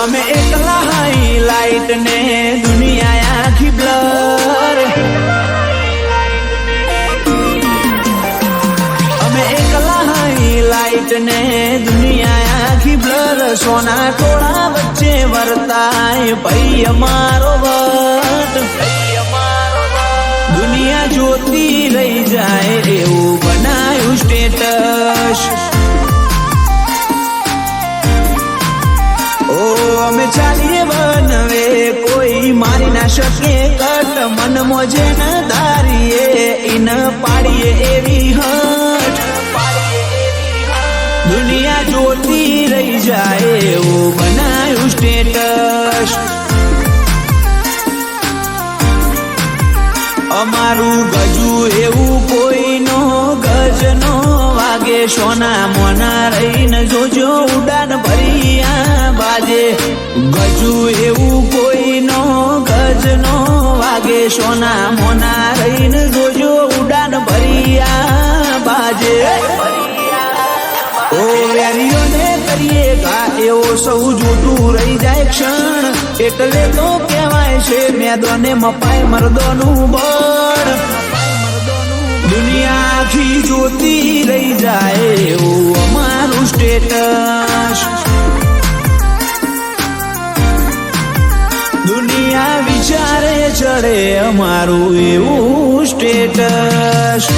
અમે એકલા હાઈલાઇટ ને દુનિયા આખી બ્લર અમે એકલા હાઈલાઇટ ને દુનિયા આખી બ્લર સોના ટોળા વચ્ચે વર્તાય ભાઈ અમારો વટ દુનિયા જોતી રહી જાય એવું બનાયું સ્ટેટસ અમે ચાલીએ બનવે કોઈ મારી ના શકે કટ મન મોજે ન ધારીએ ઇન પાડીએ એવી હટ દુનિયા જોતી રહી જાય એવું બનાયું સ્ટેટસ અમારું ગજુ એવું કોઈનો ગજનો વાગે સોના મોના રહીને જોજો ઉડાન ભરિયા બાજે ગજુ એવું કોઈનો ગજનો વાગે સોના મોના રહીને જોજો ઉડાન ભરિયા બાજે ઓ વેરીઓને કરીએ ગા એવો સૌ જોતું રહી જાય ક્ષણ એટલે તો કહેવાય છે મેદોને મપાય મર્દોનું બળ દુનિયા આખી જોતી રહી જાય એવું અમારું સ્ટેટસ દુનિયા વિચારે ચડે અમારું એવું સ્ટેટસ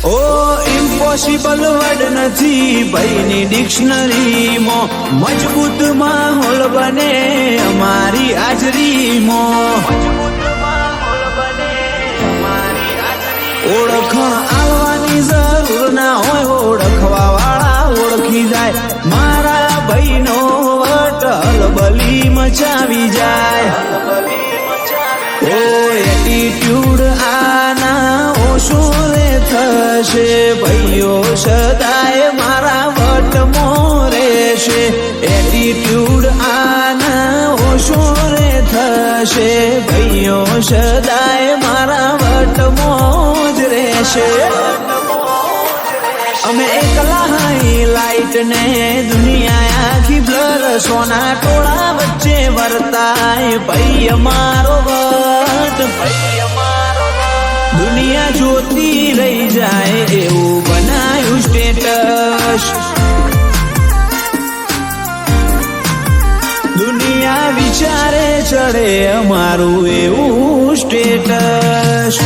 ઓ ઇમ્પોસિબલ વર્ડ નથી ભાઈની ડિક્શનરીમાં મજબૂત માહોલ બને અમારી હાજરીમાં ઓળખણ આવવાની જરૂર ના હોય ઓળખવા વાળા ઓળખી જાય મારા ભાઈનો વટ હલબલી મચાવી જાય ઓ એટીટ્યુડ આના ઓછો થશે ભાઈઓ સદાય મારા વટમાં રહેશે એટીટ્યુડ આના ઓછો થશે ભાઈઓ સદાય મારા વટમાં જ રહેશે અમે એકલા હાઈલાઇટ ને દુનિયા આખી બ્લર સોના ટોળા વચ્ચે વર્તાય ભાઈ અમારો વટ દુનિયા જોતી રહી જાય એવું બનાયું સ્ટેટસ દુનિયા વિચારે ચડે અમારું એવું સ્ટેટસ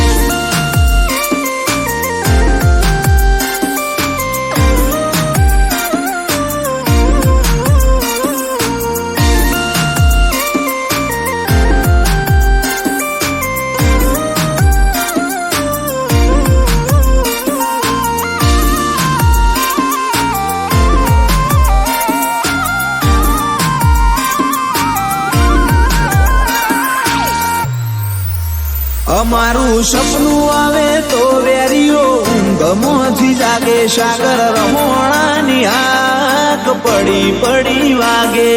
અમારું સપનું આવે તો વેરીઓ ઊંઘમાંથી જાગે સાગર રમોણાની આંખ પડી પડી વાગે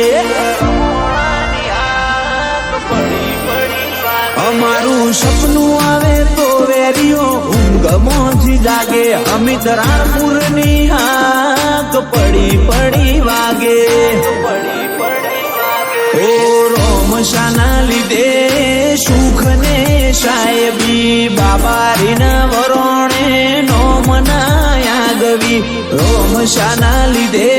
અમારું સપનું આવે તો વેરીઓ ઊંઘમાંથી જાગે અમિત રાણપુરની આંખ પડી પડી વાગે ઓ રોમશાના લીધે સુખ ને સાહેબી બાબારીના વરોણે નો મનાયા ગવી રોમશાના લીધે